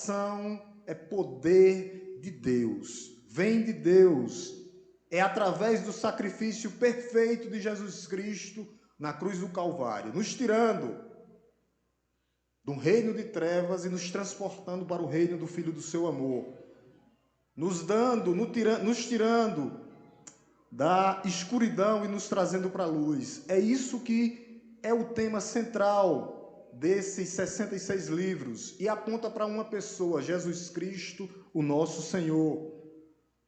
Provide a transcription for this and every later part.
Salvação é poder de Deus, vem de Deus, é através do sacrifício perfeito de Jesus Cristo na cruz do Calvário, nos tirando do reino de trevas e nos transportando para o reino do Filho do seu amor, nos tirando da escuridão e nos trazendo para a luz. É isso que é o tema central desses 66 livros e aponta para uma pessoa, Jesus Cristo, o nosso Senhor.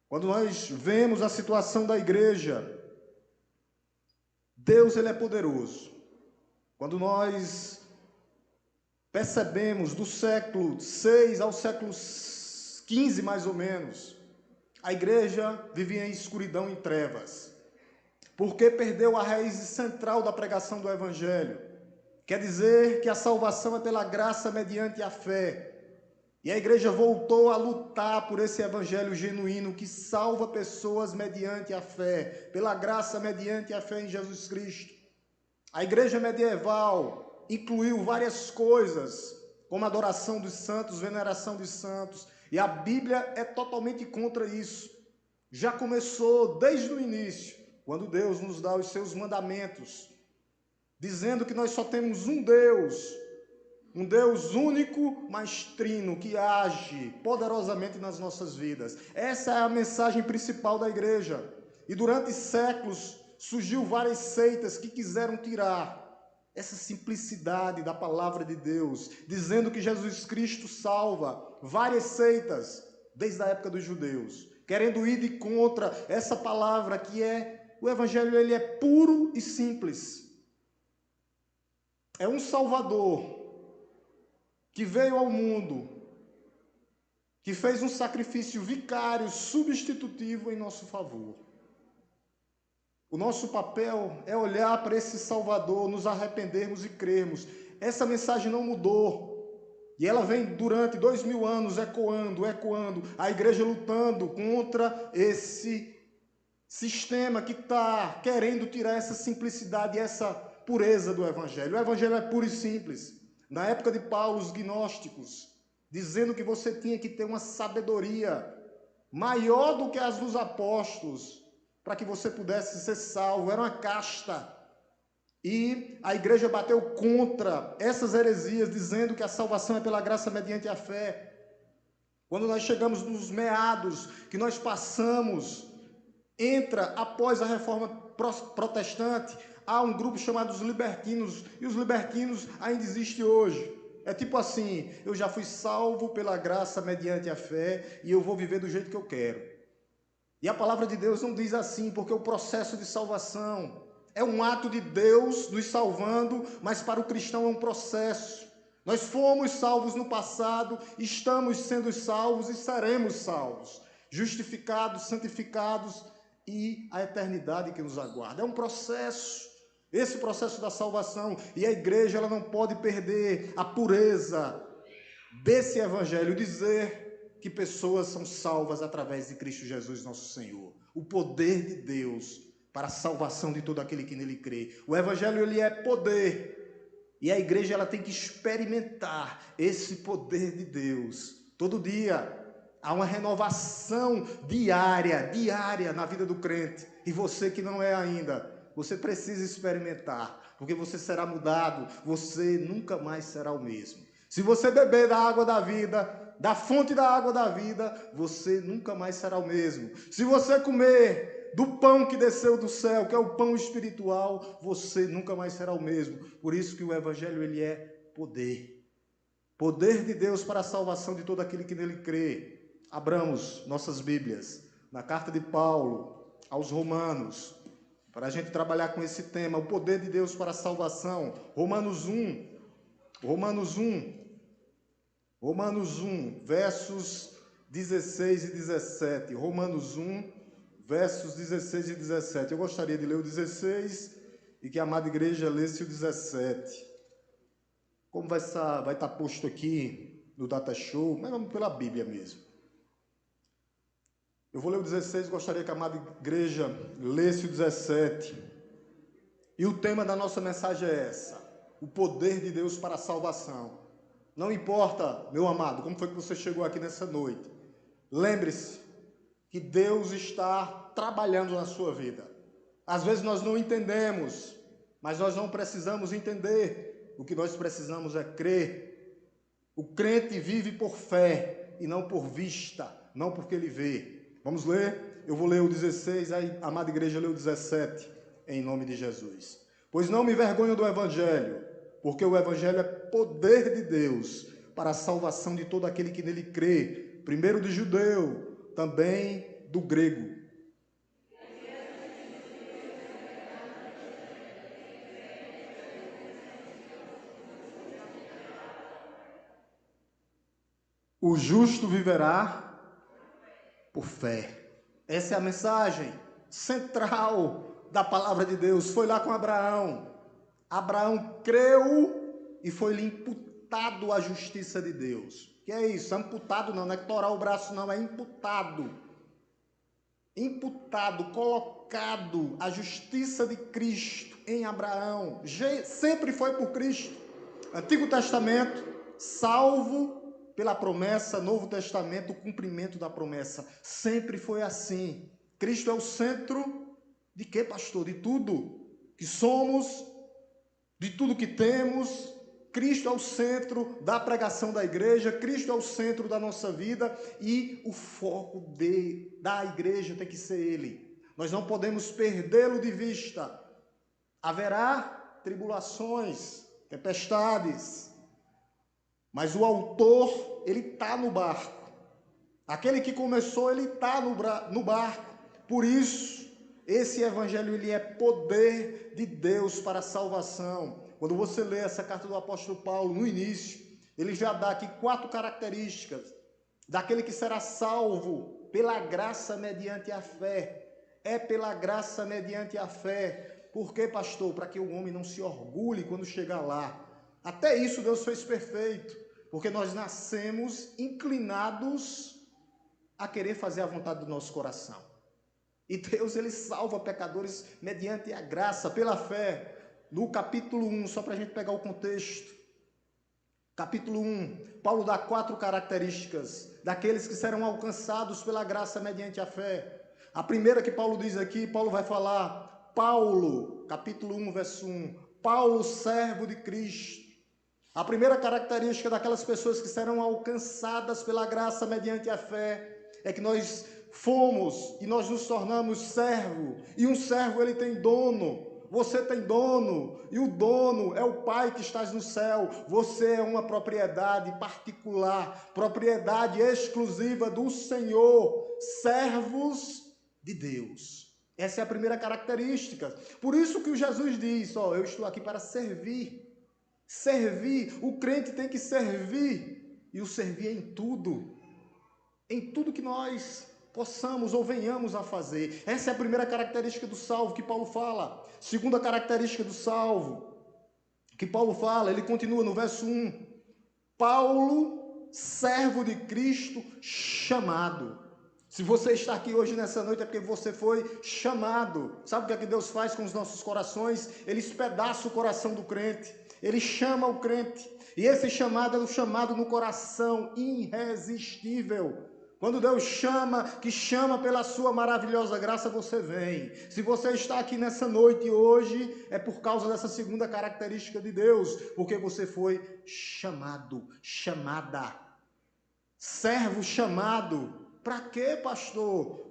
Quando nós vemos a situação da igreja, Deus ele é poderoso. Quando nós percebemos do século 6 ao século 15 mais ou menos, a igreja vivia em escuridão, em trevas, porque perdeu a raiz central da pregação do evangelho. Quer dizer que a salvação é pela graça mediante a fé. E a igreja voltou a lutar por esse evangelho genuíno que salva pessoas mediante a fé, pela graça mediante a fé em Jesus Cristo. A igreja medieval incluiu várias coisas, como adoração dos santos, veneração dos santos, e a Bíblia é totalmente contra isso. Já começou desde o início, quando Deus nos dá os seus mandamentos, dizendo que nós só temos um Deus único, mas trino, que age poderosamente nas nossas vidas. Essa é a mensagem principal da igreja. E durante séculos surgiu várias seitas que quiseram tirar essa simplicidade da palavra de Deus, dizendo que Jesus Cristo salva. Várias seitas, desde a época dos judeus, querendo ir de contra essa palavra que é, o evangelho ele é puro e simples. É um Salvador que veio ao mundo, que fez um sacrifício vicário, substitutivo em nosso favor. O nosso papel é olhar para esse Salvador, nos arrependermos e crermos. Essa mensagem não mudou. E ela vem durante 2000 anos ecoando, a igreja lutando contra esse sistema que está querendo tirar essa simplicidade e essa pureza do evangelho. O evangelho é puro e simples. Na época de Paulo, os gnósticos, dizendo que você tinha que ter uma sabedoria maior do que as dos apóstolos, para que você pudesse ser salvo. Era uma casta. E a igreja bateu contra essas heresias, dizendo que a salvação é pela graça mediante a fé. Quando nós chegamos nos meados, que nós passamos, entra após a reforma protestante, há um grupo chamado os libertinos, e os libertinos ainda existem hoje. É tipo assim, eu já fui salvo pela graça mediante a fé, e eu vou viver do jeito que eu quero. E a palavra de Deus não diz assim, porque o processo de salvação é um ato de Deus nos salvando, mas para o cristão é um processo. Nós fomos salvos no passado, estamos sendo salvos e seremos salvos, justificados, santificados e a eternidade que nos aguarda. É um processo, esse processo da salvação, e a igreja ela não pode perder a pureza desse evangelho, dizer que pessoas são salvas através de Cristo Jesus, nosso Senhor. O poder de Deus para a salvação de todo aquele que nele crê. O evangelho ele é poder, e a igreja ela tem que experimentar esse poder de Deus. Todo dia há uma renovação diária na vida do crente. E você que não é ainda, você precisa experimentar, porque você será mudado, você nunca mais será o mesmo. Se você beber da água da vida, da fonte da água da vida, você nunca mais será o mesmo. Se você comer do pão que desceu do céu, que é o pão espiritual, você nunca mais será o mesmo. Por isso que o evangelho ele é poder. Poder de Deus para a salvação de todo aquele que nele crê. Abramos nossas Bíblias na carta de Paulo aos Romanos, para a gente trabalhar com esse tema, o poder de Deus para a salvação. Romanos 1, versos 16 e 17. Romanos 1, versos 16 e 17. Eu gostaria de ler o 16 e que a amada igreja lesse o 17. Como vai estar posto aqui no Data Show, mas vamos pela Bíblia mesmo. Eu vou ler o 16, gostaria que a amada igreja lesse o 17. E o tema da nossa mensagem é essa: o poder de Deus para a salvação. Não importa, meu amado, como foi que você chegou aqui nessa noite. Lembre-se que Deus está trabalhando na sua vida. Às vezes nós não entendemos, mas nós não precisamos entender. O que nós precisamos é crer. O crente vive por fé e não por vista, não porque ele vê. Vamos ler? Eu vou ler o 16, aí a amada igreja lê o 17, em nome de Jesus. Pois não me envergonho do Evangelho, porque o Evangelho é poder de Deus para a salvação de todo aquele que nele crê, primeiro do judeu, também do grego. O justo viverá por fé. Essa é a mensagem central da palavra de Deus. Foi lá com Abraão. Abraão creu e foi-lhe imputado a justiça de Deus. Que é isso? Amputado não é que torar o braço não, é imputado. Imputado, colocado a justiça de Cristo em Abraão. Sempre foi por Cristo. Antigo Testamento, salvo pela promessa, Novo Testamento, o cumprimento da promessa. Sempre foi assim. Cristo é o centro de quê, pastor? De tudo que somos, de tudo que temos. Cristo é o centro da pregação da igreja, Cristo é o centro da nossa vida e o foco da igreja tem que ser Ele. Nós não podemos perdê-lo de vista. Haverá tribulações, tempestades, mas o autor, ele está no barco. Aquele que começou, ele está no barco. Por isso, esse evangelho, ele é poder de Deus para a salvação. Quando você lê essa carta do apóstolo Paulo, no início, ele já dá aqui 4 características daquele que será salvo pela graça mediante a fé. É pela graça mediante a fé. Por quê, pastor? Para que o homem não se orgulhe quando chegar lá. Até isso Deus fez perfeito, porque nós nascemos inclinados a querer fazer a vontade do nosso coração. E Deus, ele salva pecadores mediante a graça, pela fé. No capítulo 1, só para a gente pegar o contexto. Capítulo 1, Paulo dá 4 características daqueles que serão alcançados pela graça mediante a fé. A primeira que Paulo diz aqui, Paulo vai falar, Paulo, capítulo 1, verso 1, Paulo, servo de Cristo. A primeira característica daquelas pessoas que serão alcançadas pela graça mediante a fé é que nós fomos e nós nos tornamos servo. E um servo, ele tem dono. Você tem dono, e o dono é o Pai que estás no céu. Você é uma propriedade particular, propriedade exclusiva do Senhor, servos de Deus. Essa é a primeira característica. Por isso que o Jesus diz, eu estou aqui para servir. Servir, o crente tem que servir, e o servir em tudo que nós possamos ou venhamos a fazer. Essa é a primeira característica do salvo que Paulo fala. Segunda característica do salvo que Paulo fala, ele continua no verso 1. Paulo, servo de Cristo, chamado. Se você está aqui hoje nessa noite é porque você foi chamado. Sabe o que é que Deus faz com os nossos corações? Ele espedaça o coração do crente. Ele chama o crente. E esse chamado é um chamado no coração irresistível. Quando Deus chama, que chama pela sua maravilhosa graça, você vem. Se você está aqui nessa noite hoje, é por causa dessa segunda característica de Deus, porque você foi chamado, chamada. Servo chamado. Para quê, pastor?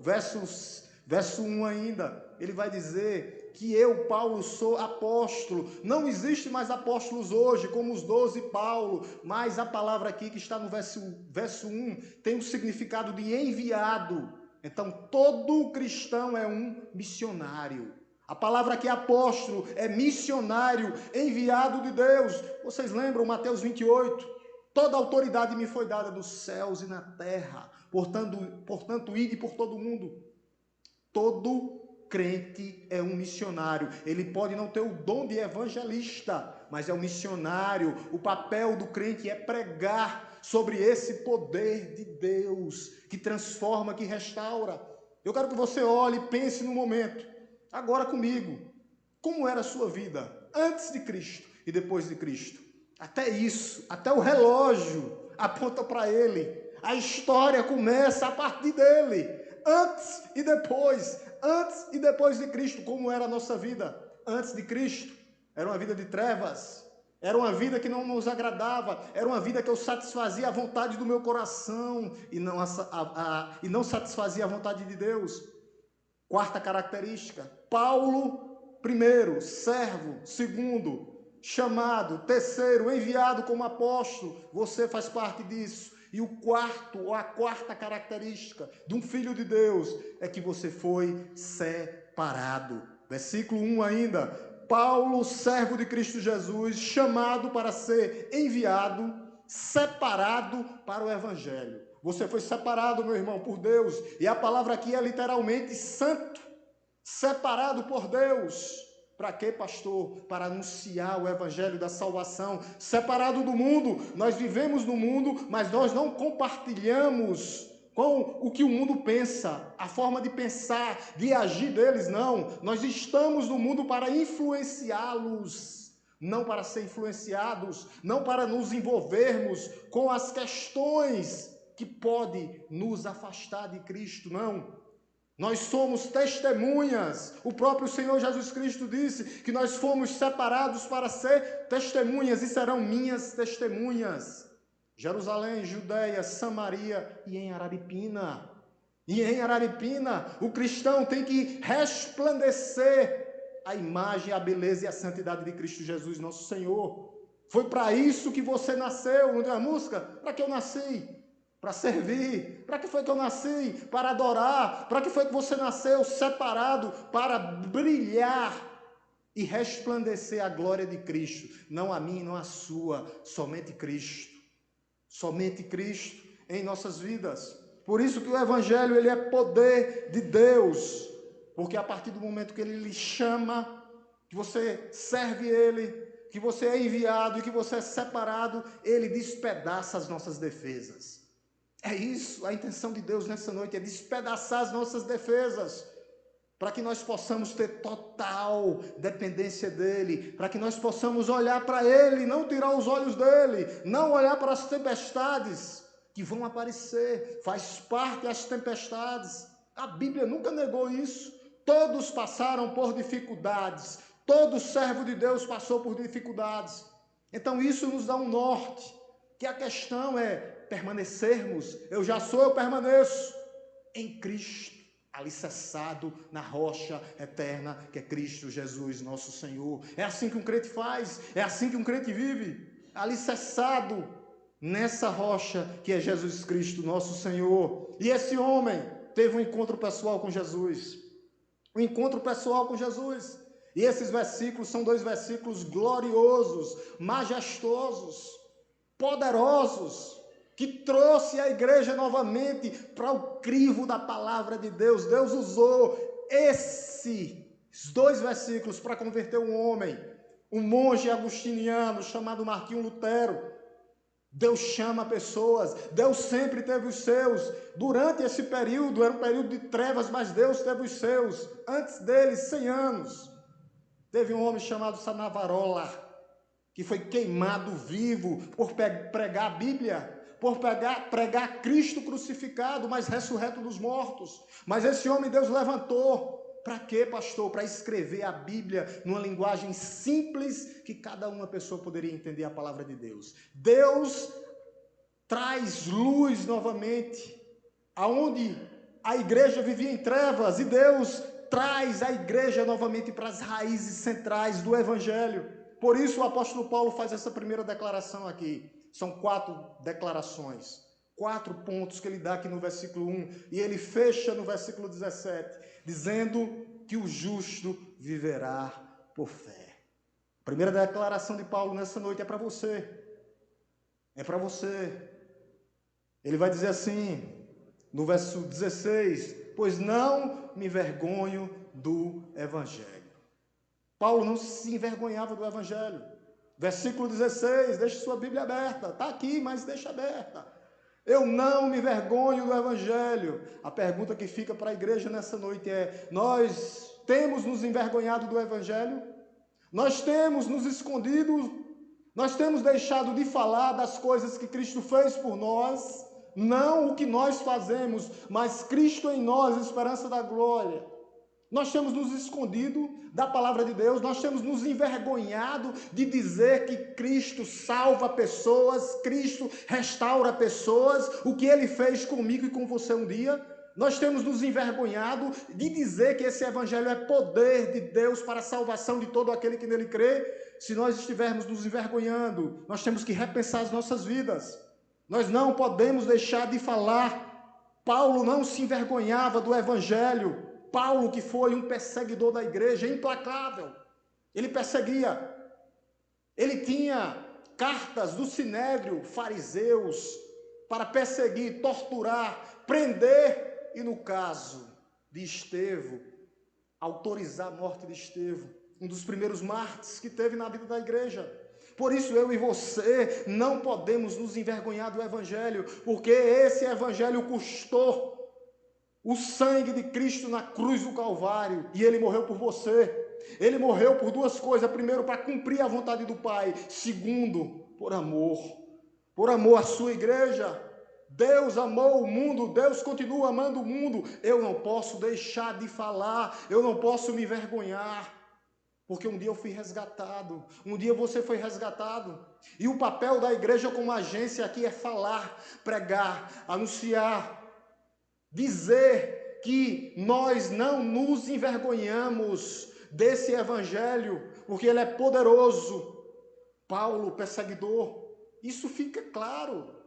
Verso 1 ainda, ele vai dizer que eu, Paulo, sou apóstolo. Não existe mais apóstolos hoje, como os 12 Paulo, mas a palavra aqui que está no verso 1 tem o significado de enviado. Então, todo cristão é um missionário. A palavra aqui, apóstolo, é missionário, enviado de Deus. Vocês lembram Mateus 28? Toda autoridade me foi dada dos céus e na terra. Portanto, ide por todo mundo. Todo crente é um missionário. Ele pode não ter o dom de evangelista, mas é um missionário. O papel do crente é pregar sobre esse poder de Deus que transforma, que restaura. Eu quero que você olhe e pense no momento, agora comigo, como era a sua vida antes de Cristo e depois de Cristo. Até isso, até o relógio aponta para ele. A história começa a partir dele. Antes e depois de Cristo. Como era a nossa vida antes de Cristo? Era uma vida de trevas. Era uma vida que não nos agradava. Era uma vida que eu satisfazia a vontade do meu coração e não satisfazia a vontade de Deus. Quarta característica. Paulo, primeiro, servo. Segundo, chamado. Terceiro, enviado como apóstolo. Você faz parte disso. E o quarto, ou a quarta característica de um filho de Deus é que você foi separado. Versículo 1 ainda. Paulo, servo de Cristo Jesus, chamado para ser enviado, separado para o Evangelho. Você foi separado, meu irmão, por Deus. E a palavra aqui é literalmente santo. Separado por Deus. Para quê, pastor? Para anunciar o evangelho da salvação. Separado do mundo. Nós vivemos no mundo, mas nós não compartilhamos com o que o mundo pensa, a forma de pensar, de agir deles, não. Nós estamos no mundo para influenciá-los, não para ser influenciados, não para nos envolvermos com as questões que podem nos afastar de Cristo, não. Nós somos testemunhas. O próprio Senhor Jesus Cristo disse que nós fomos separados para ser testemunhas e serão minhas testemunhas. Jerusalém, Judeia, Samaria e em Araripina. E em Araripina, o cristão tem que resplandecer a imagem, a beleza e a santidade de Cristo Jesus, nosso Senhor. Foi para isso que você nasceu, não tem a música? Para que eu nasci? Para servir. Para que foi que eu nasci? Para adorar. Para que foi que você nasceu? Separado para brilhar e resplandecer a glória de Cristo. Não a mim, não a sua, somente Cristo. Somente Cristo em nossas vidas. Por isso que o Evangelho ele é poder de Deus. Porque a partir do momento que Ele lhe chama, que você serve Ele, que você é enviado e que você é separado, Ele despedaça as nossas defesas. É isso, a intenção de Deus nessa noite é despedaçar as nossas defesas, para que nós possamos ter total dependência dEle, para que nós possamos olhar para Ele, não tirar os olhos dEle, não olhar para as tempestades que vão aparecer, faz parte das tempestades. A Bíblia nunca negou isso. Todos passaram por dificuldades, todo servo de Deus passou por dificuldades. Então isso nos dá um norte, que a questão é permanecermos, eu já sou, eu permaneço em Cristo, alicerçado na rocha eterna que é Cristo Jesus, nosso Senhor. É assim que um crente faz, é assim que um crente vive, alicerçado nessa rocha que é Jesus Cristo, nosso Senhor. E esse homem teve um encontro pessoal com Jesus, um encontro pessoal com Jesus. E esses versículos são dois versículos gloriosos, majestosos, poderosos, que trouxe a igreja novamente para o crivo da palavra de Deus. Deus usou esses dois versículos para converter um homem, um monge agustiniano chamado Martinho Lutero. Deus chama pessoas, Deus sempre teve os seus. Durante esse período, era um período de trevas, mas Deus teve os seus. Antes dele, 100 anos, teve um homem chamado Sanavarola, que foi queimado vivo por pregar a Bíblia, por pregar Cristo crucificado, mas ressurreto dos mortos. Mas esse homem Deus levantou. Para quê, pastor? Para escrever a Bíblia numa linguagem simples que cada uma pessoa poderia entender a palavra de Deus. Deus traz luz novamente, aonde a igreja vivia em trevas, e Deus traz a igreja novamente para as raízes centrais do Evangelho. Por isso o apóstolo Paulo faz essa primeira declaração aqui. São 4 declarações, 4 pontos que ele dá aqui no versículo 1, e ele fecha no versículo 17, dizendo que o justo viverá por fé. A primeira declaração de Paulo nessa noite é para você. É para você. Ele vai dizer assim, no verso 16, pois não me envergonho do Evangelho. Paulo não se envergonhava do Evangelho. Versículo 16, deixe sua Bíblia aberta. Está aqui, mas deixa aberta. Eu não me envergonho do Evangelho. A pergunta que fica para a igreja nessa noite é: nós temos nos envergonhado do Evangelho? Nós temos nos escondido Nós temos deixado de falar das coisas que Cristo fez por nós, não o que nós fazemos, mas Cristo em nós, esperança da glória. Nós temos nos escondido da palavra de Deus, nós temos nos envergonhado de dizer que Cristo salva pessoas, Cristo restaura pessoas, o que Ele fez comigo e com você um dia. Nós temos nos envergonhado de dizer que esse evangelho é poder de Deus para a salvação de todo aquele que nele crê. Se nós estivermos nos envergonhando, nós temos que repensar as nossas vidas. Nós não podemos deixar de falar. Paulo não se envergonhava do evangelho. Paulo, que foi um perseguidor da igreja, implacável. Ele perseguia. Ele tinha cartas do sinédrio, fariseus, para perseguir, torturar, prender e, no caso de Estevão, autorizar a morte de Estevão, um dos primeiros mártires que teve na vida da igreja. Por isso eu e você não podemos nos envergonhar do evangelho, porque esse evangelho custou o sangue de Cristo na cruz do Calvário, e Ele morreu por você. Ele morreu por duas coisas: primeiro, para cumprir a vontade do Pai; segundo, por amor à sua igreja. Deus amou o mundo, Deus continua amando o mundo. Eu não posso deixar de falar, eu não posso me envergonhar, porque um dia eu fui resgatado, um dia você foi resgatado, e o papel da igreja como agência aqui é falar, pregar, anunciar, dizer que nós não nos envergonhamos desse evangelho, porque ele é poderoso. Paulo, perseguidor, isso fica claro.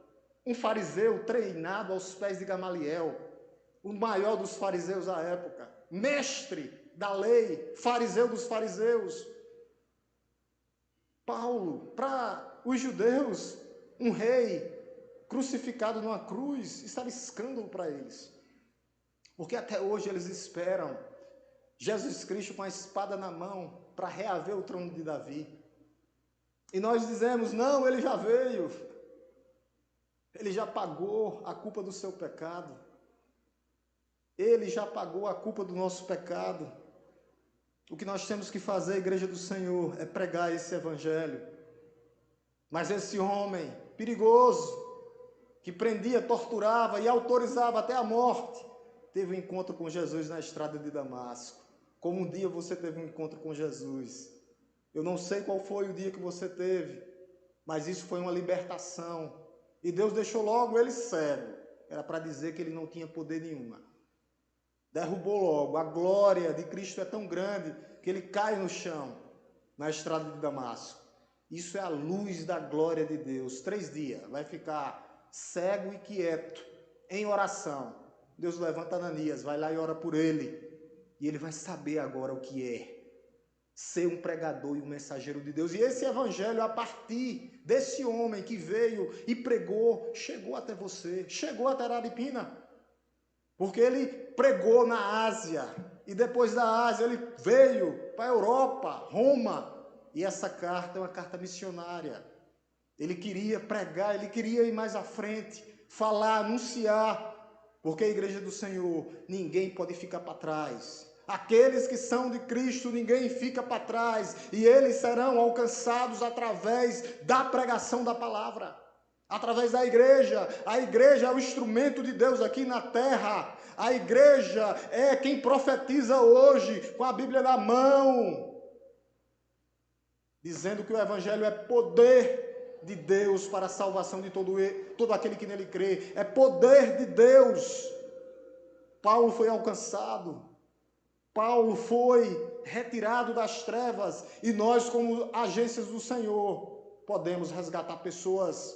Um fariseu treinado aos pés de Gamaliel, o maior dos fariseus da época, mestre da lei, fariseu dos fariseus. Paulo, para os judeus, um rei crucificado numa cruz, isso era escândalo para eles. Porque até hoje eles esperam Jesus Cristo com a espada na mão para reaver o trono de Davi. E nós dizemos: não, ele já veio. Ele já pagou a culpa do seu pecado. Ele já pagou a culpa do nosso pecado. O que nós temos que fazer, igreja do Senhor, é pregar esse evangelho. Mas esse homem perigoso, que prendia, torturava e autorizava até a morte, teve um encontro com Jesus na estrada de Damasco. Como um dia você teve um encontro com Jesus. Eu não sei qual foi o dia que você teve, mas isso foi uma libertação. E Deus deixou logo ele cego. Era para dizer que ele não tinha poder nenhuma. Derrubou logo. A glória de Cristo é tão grande que ele cai no chão, na estrada de Damasco. Isso é a luz da glória de Deus. 3 dias. Vai ficar cego e quieto, em oração. Deus levanta Ananias, vai lá e ora por ele. E ele vai saber agora o que é ser um pregador e um mensageiro de Deus. E esse evangelho, a partir desse homem que veio e pregou, chegou até você, chegou até Araripina. Porque ele pregou na Ásia, e depois da Ásia ele veio para a Europa, Roma. E essa carta é uma carta missionária. Ele queria pregar, ele queria ir mais à frente, falar, anunciar. Porque a igreja do Senhor, ninguém pode ficar para trás. Aqueles que são de Cristo, ninguém fica para trás, e eles serão alcançados através da pregação da palavra, através da igreja. A igreja é o instrumento de Deus aqui na terra. A igreja é quem profetiza hoje com a Bíblia na mão, dizendo que o evangelho é poder de Deus para a salvação de todo aquele que nele crê. É poder de Deus. Paulo foi alcançado. Paulo foi retirado das trevas, e nós, como agências do Senhor, podemos resgatar pessoas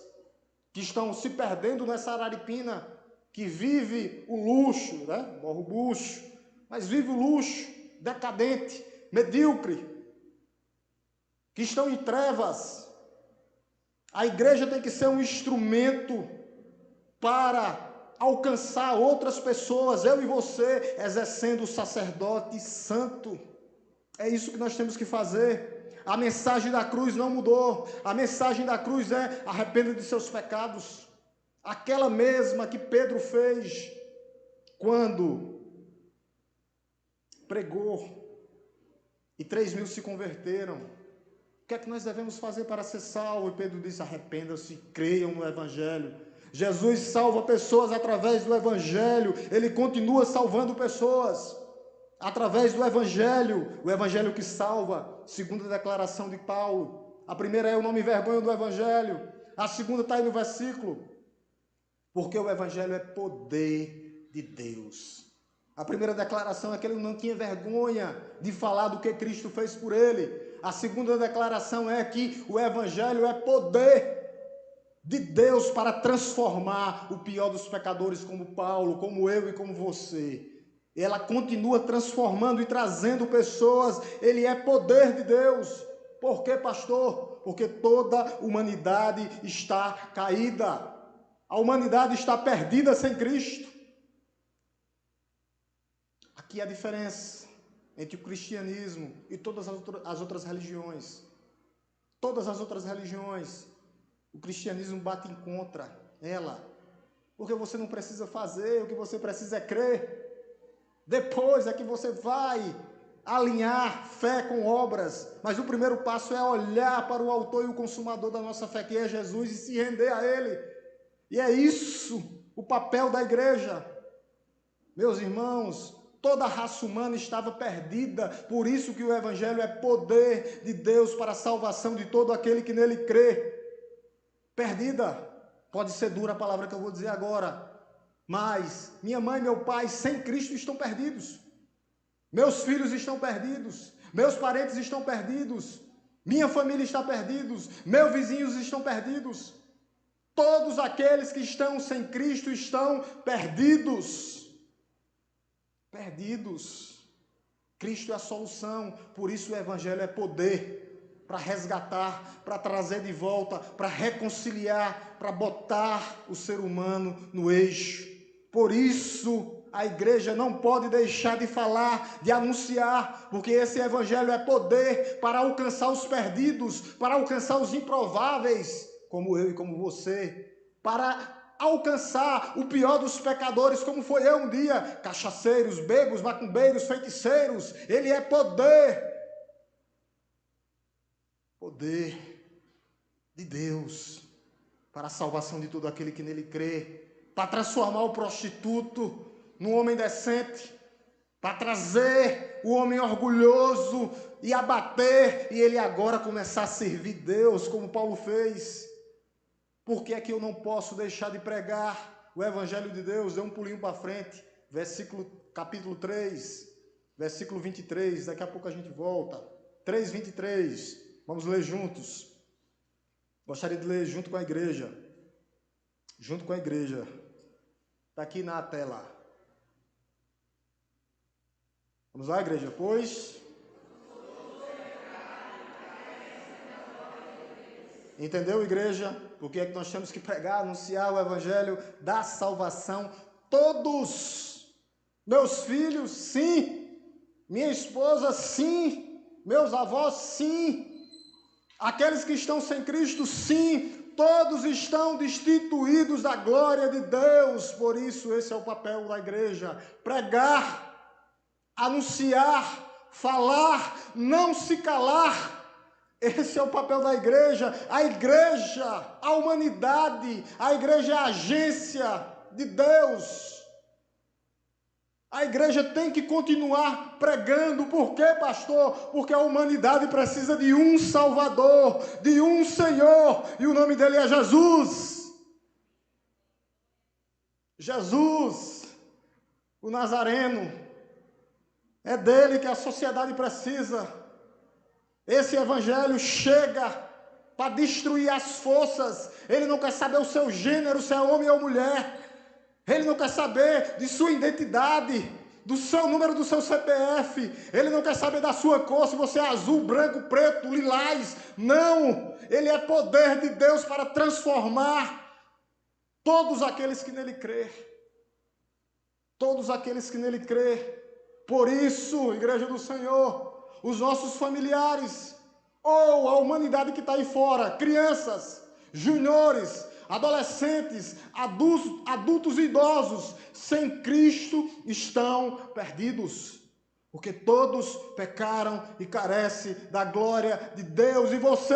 que estão se perdendo nessa Araripina, que vive o luxo, né? Morre o bucho, mas vive o luxo, decadente, medíocre, que estão em trevas. A igreja tem que ser um instrumento para alcançar outras pessoas, eu e você, exercendo o sacerdote santo. É isso que nós temos que fazer. A mensagem da cruz não mudou. A mensagem da cruz é: arrependa de seus pecados. Aquela mesma que Pedro fez quando pregou e 3.000 se converteram. que é que nós devemos fazer para ser salvo? E Pedro disse: arrependam-se, creiam no Evangelho. Jesus salva pessoas através do Evangelho. Ele continua salvando pessoas através do Evangelho. O Evangelho que salva, segundo a declaração de Paulo. A primeira é: eu não me envergonho do Evangelho. A segunda está aí no versículo: porque o Evangelho é poder de Deus. A primeira declaração é que ele não tinha vergonha de falar do que Cristo fez por ele. A segunda declaração é que o Evangelho é poder de Deus para transformar o pior dos pecadores, como Paulo, como eu e como você. Ela continua transformando e trazendo pessoas. Ele é poder de Deus. Por quê, pastor? Porque toda a humanidade está caída. A humanidade está perdida sem Cristo. Aqui é a diferença entre o cristianismo e todas as outras religiões. Todas as outras religiões, o cristianismo bate em contra ela. Porque você não precisa fazer, o que você precisa é crer. Depois é que você vai alinhar fé com obras. Mas o primeiro passo é olhar para o autor e o consumador da nossa fé, que é Jesus, e se render a Ele. E é isso o papel da igreja. Meus irmãos, toda a raça humana estava perdida, por isso que o Evangelho é poder de Deus para a salvação de todo aquele que nele crê. Perdida, pode ser dura a palavra que eu vou dizer agora, mas minha mãe e meu pai sem Cristo estão perdidos. Meus filhos estão perdidos, meus parentes estão perdidos, minha família está perdida, meus vizinhos estão perdidos. Todos aqueles que estão sem Cristo estão perdidos. Perdidos. Cristo é a solução, por isso o Evangelho é poder para resgatar, para trazer de volta, para reconciliar, para botar o ser humano no eixo. Por isso a igreja não pode deixar de falar, de anunciar, porque esse Evangelho é poder para alcançar os perdidos, para alcançar os improváveis, como eu e como você, para alcançar o pior dos pecadores, como foi eu um dia, cachaceiros, bêbados, macumbeiros, feiticeiros. Ele é poder. Poder de Deus para a salvação de todo aquele que nele crê, para transformar o prostituto num homem decente, para trazer o homem orgulhoso e abater, e ele agora começar a servir Deus, como Paulo fez. Por que é que eu não posso deixar de pregar o Evangelho de Deus? Dê um pulinho para frente, capítulo 3, versículo 23, daqui a pouco a gente volta. 3:23, vamos ler juntos. Gostaria de ler junto com a igreja. Junto com a igreja. Está aqui na tela. Vamos lá, igreja, pois... Entendeu, igreja? Porque é que nós temos que pregar, anunciar o Evangelho da salvação. Todos, meus filhos, sim. Minha esposa, sim. Meus avós, sim. Aqueles que estão sem Cristo, sim. Todos estão destituídos da glória de Deus. Por isso, esse é o papel da igreja. Pregar, anunciar, falar, não se calar. Esse é o papel da igreja. A igreja, a humanidade, a igreja é a agência de Deus. A igreja tem que continuar pregando. Por quê, pastor? Porque a humanidade precisa de um Salvador, de um Senhor, e o nome dele é Jesus. Jesus, o Nazareno. É dele que a sociedade precisa. Esse Evangelho chega para destruir as forças. Ele não quer saber o seu gênero, se é homem ou mulher. Ele não quer saber de sua identidade, do seu número do seu CPF. Ele não quer saber da sua cor, se você é azul, branco, preto, lilás. Não! Ele é poder de Deus para transformar todos aqueles que nele crê. Todos aqueles que nele crê. Por isso, igreja do Senhor, os nossos familiares, ou a humanidade que está aí fora, crianças, juniores, adolescentes, adultos e idosos, sem Cristo estão perdidos. Porque todos pecaram e carecem da glória de Deus. E você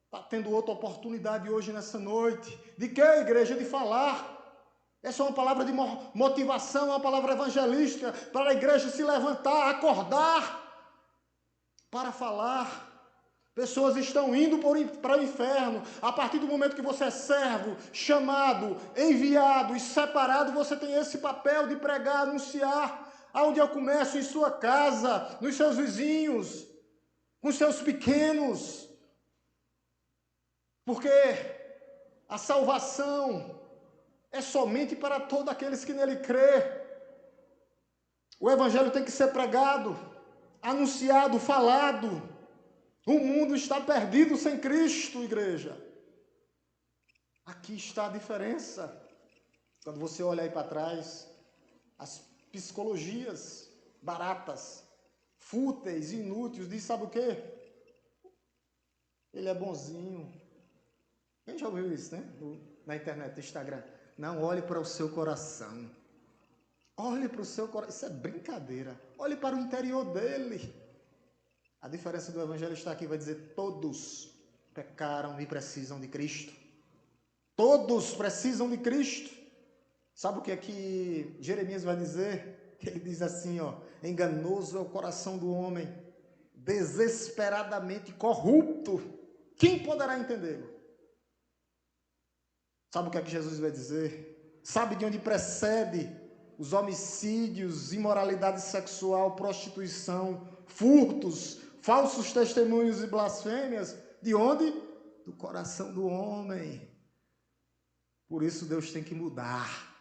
está tendo outra oportunidade hoje, nessa noite. De que, igreja? De falar. Essa é uma palavra de motivação, é uma palavra evangelística para a igreja se levantar, acordar, para falar. Pessoas estão indo para o inferno. A partir do momento que você é servo, chamado, enviado e separado, você tem esse papel de pregar, anunciar. Aonde eu começo? Em sua casa, nos seus vizinhos, com seus pequenos. Porque a salvação é somente para todos aqueles que nele crê. O evangelho tem que ser pregado, anunciado, falado. O mundo está perdido sem Cristo, igreja. Aqui está a diferença. Quando você olha aí para trás, as psicologias baratas, fúteis, inúteis, diz, sabe o quê? Ele é bonzinho. Quem já ouviu isso, né? Na internet, no Instagram. Não, olhe para o seu coração. Olhe para o seu coração. Isso é brincadeira. Olhe para o interior dele. A diferença do evangelho está aqui, vai dizer, todos pecaram e precisam de Cristo. Todos precisam de Cristo. Sabe o que é que Jeremias vai dizer? Ele diz assim, ó, enganoso é o coração do homem, desesperadamente corrupto. Quem poderá entendê-lo? Sabe o que é que Jesus vai dizer? Sabe de onde precede os homicídios, imoralidade sexual, prostituição, furtos, falsos testemunhos e blasfêmias? De onde? Do coração do homem. Por isso Deus tem que mudar.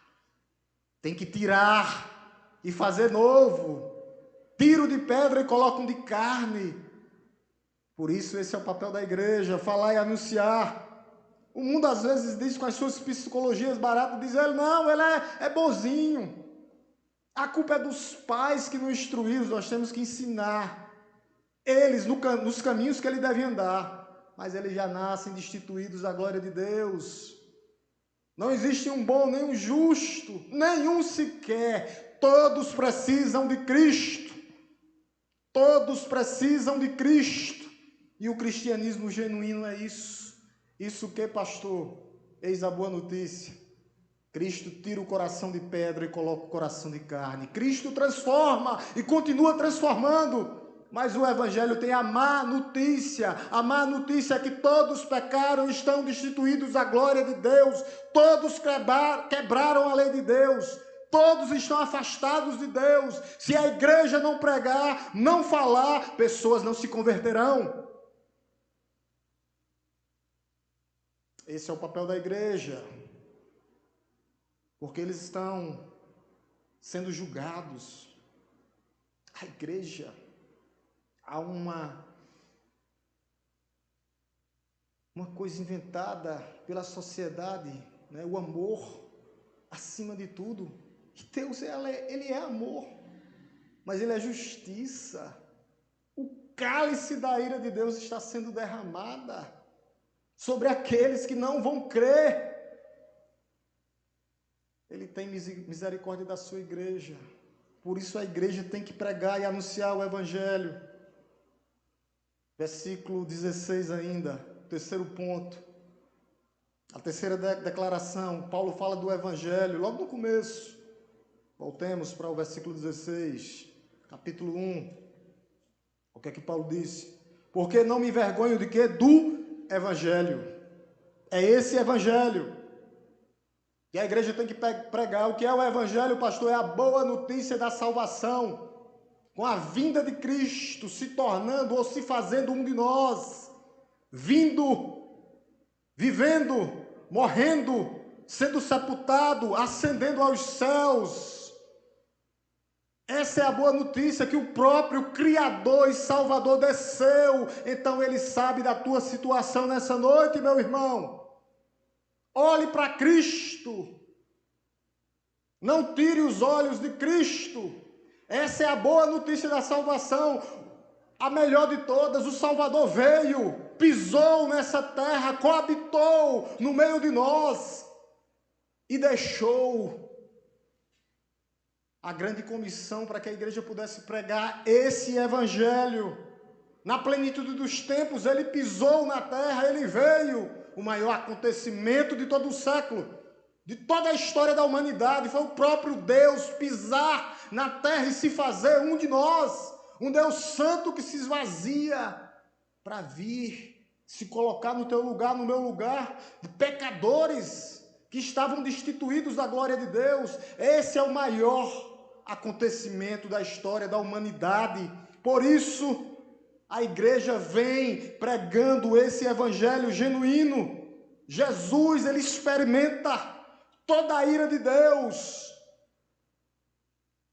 Tem que tirar e fazer novo. Tiro de pedra e colocam de carne. Por isso esse é o papel da igreja, falar e anunciar. O mundo às vezes diz com as suas psicologias baratas, diz ele, não, ele é bonzinho. A culpa é dos pais que não instruíram, nós temos que ensinar eles nos caminhos que ele deve andar. Mas eles já nascem destituídos da glória de Deus. Não existe um bom nem um justo, nenhum sequer. Todos precisam de Cristo. Todos precisam de Cristo. E o cristianismo genuíno é isso. Isso que, pastor? Eis a boa notícia. Cristo tira o coração de pedra e coloca o coração de carne. Cristo transforma e continua transformando. Mas o evangelho tem a má notícia. A má notícia é que todos pecaram e estão destituídos da glória de Deus. Todos quebraram a lei de Deus. Todos estão afastados de Deus. Se a igreja não pregar, não falar, pessoas não se converterão. Esse é o papel da igreja. Porque eles estão sendo julgados. A igreja, há uma coisa inventada pela sociedade, né? O amor acima de tudo. E Deus, ele é amor, mas ele é justiça. O cálice da ira de Deus está sendo derramada sobre aqueles que não vão crer. Ele tem misericórdia da sua igreja. Por isso a igreja tem que pregar e anunciar o evangelho. Versículo 16 ainda, terceiro ponto. A terceira declaração, Paulo fala do evangelho, logo no começo. Voltemos para o versículo 16, capítulo 1. O que é que Paulo disse? Porque não me envergonho de quê? Do evangelho. É esse evangelho que a igreja tem que pregar. O que é o evangelho, pastor? É a boa notícia da salvação. Com a vinda de Cristo se tornando ou se fazendo um de nós. Vindo, vivendo, morrendo, sendo sepultado, ascendendo aos céus. Essa é a boa notícia, que o próprio Criador e Salvador desceu. Então ele sabe da tua situação nessa noite, meu irmão. Olhe para Cristo. Não tire os olhos de Cristo. Essa é a boa notícia da salvação. A melhor de todas, o Salvador veio, pisou nessa terra, coabitou no meio de nós e deixou a grande comissão para que a igreja pudesse pregar esse evangelho. Na plenitude dos tempos, ele pisou na terra, ele veio. O maior acontecimento de todo o século, de toda a história da humanidade, foi o próprio Deus pisar na terra e se fazer um de nós. Um Deus santo que se esvazia para vir se colocar no teu lugar, no meu lugar, de pecadores que estavam destituídos da glória de Deus. Esse é o maior acontecimento da história da humanidade. Por isso, a igreja vem pregando esse evangelho genuíno. Jesus, ele experimenta toda a ira de Deus.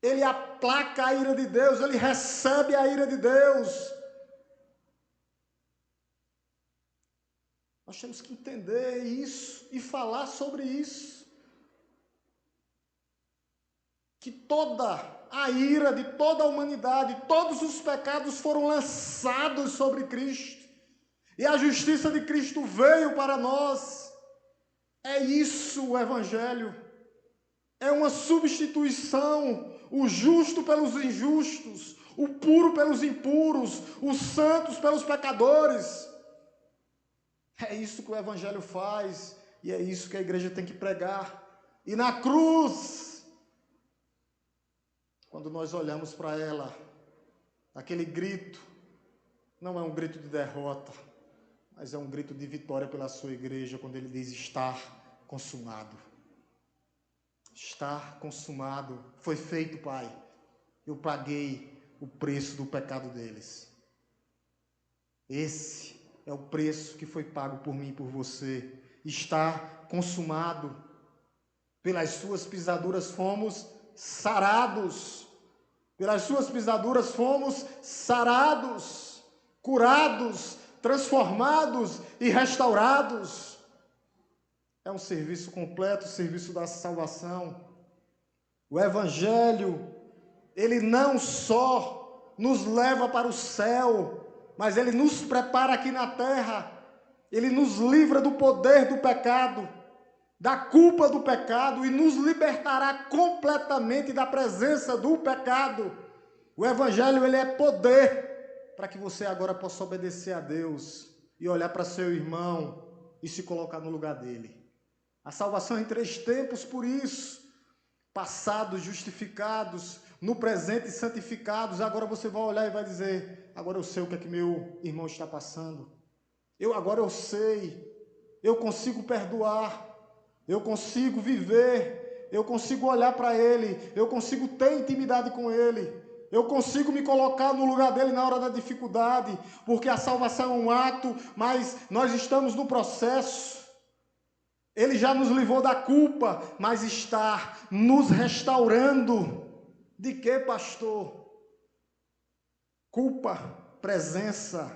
Ele aplaca a ira de Deus, ele recebe a ira de Deus. Nós temos que entender isso e falar sobre isso. Que toda a ira de toda a humanidade, todos os pecados foram lançados sobre Cristo. E a justiça de Cristo veio para nós. É isso o Evangelho. É uma substituição. O justo pelos injustos, o puro pelos impuros, os santos pelos pecadores. É isso que o Evangelho faz, e é isso que a igreja tem que pregar. E na cruz, quando nós olhamos para ela, aquele grito, não é um grito de derrota, mas é um grito de vitória pela sua igreja, quando ele diz: está consumado. Está consumado. Foi feito, Pai. Eu paguei o preço do pecado deles. Esse é o preço que foi pago por mim e por você. Está consumado. Pelas suas pisaduras fomos sarados. Pelas suas pisaduras fomos sarados, curados, transformados e restaurados. É um serviço completo, o serviço da salvação. O Evangelho, ele não só nos leva para o céu, mas ele nos prepara aqui na terra. Ele nos livra do poder do pecado, da culpa do pecado, e nos libertará completamente da presença do pecado. O Evangelho, ele é poder para que você agora possa obedecer a Deus e olhar para seu irmão e se colocar no lugar dele. A salvação é em 3 tempos, por isso: passados, justificados, no presente, santificados. Agora você vai olhar e vai dizer: agora eu sei o que é que meu irmão está passando. Agora eu sei, eu consigo perdoar, eu consigo viver, eu consigo olhar para ele, eu consigo ter intimidade com ele, eu consigo me colocar no lugar dele na hora da dificuldade, porque a salvação é um ato, mas nós estamos no processo. Ele já nos livrou da culpa, mas está nos restaurando. De quê, pastor? Culpa, presença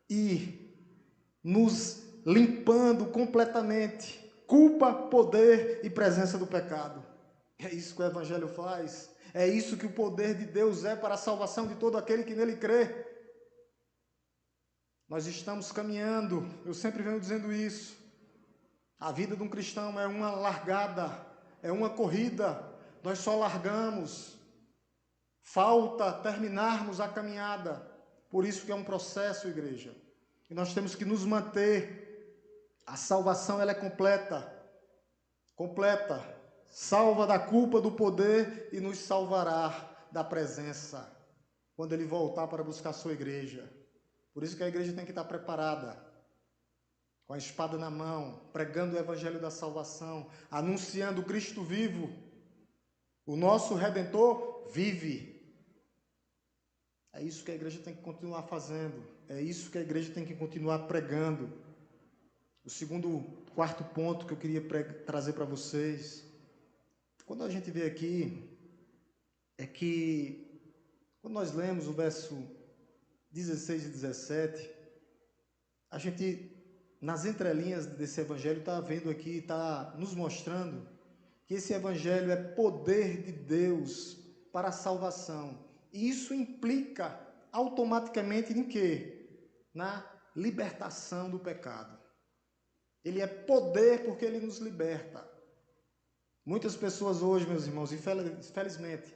e nos limpando completamente. Culpa, poder e presença do pecado. É isso que o Evangelho faz. É isso que o poder de Deus é para a salvação de todo aquele que nele crê. Nós estamos caminhando, eu sempre venho dizendo isso. A vida de um cristão é uma largada, é uma corrida. Nós só largamos. Falta terminarmos a caminhada. Por isso que é um processo, igreja. E nós temos que nos manter. A salvação, ela é completa. Completa. Salva da culpa, do poder e nos salvará da presença quando ele voltar para buscar a sua igreja. Por isso que a igreja tem que estar preparada, com a espada na mão, pregando o evangelho da salvação, anunciando o Cristo vivo. O nosso Redentor vive. É isso que a igreja tem que continuar fazendo. É isso que a igreja tem que continuar pregando. O quarto ponto que eu queria trazer para vocês, quando a gente vê aqui, é que quando nós lemos o verso 16 e 17, a gente, nas entrelinhas desse evangelho, está vendo aqui, está nos mostrando que esse evangelho é poder de Deus para a salvação. E isso implica automaticamente em quê? Na libertação do pecado. Ele é poder porque ele nos liberta. Muitas pessoas hoje, meus irmãos, infelizmente,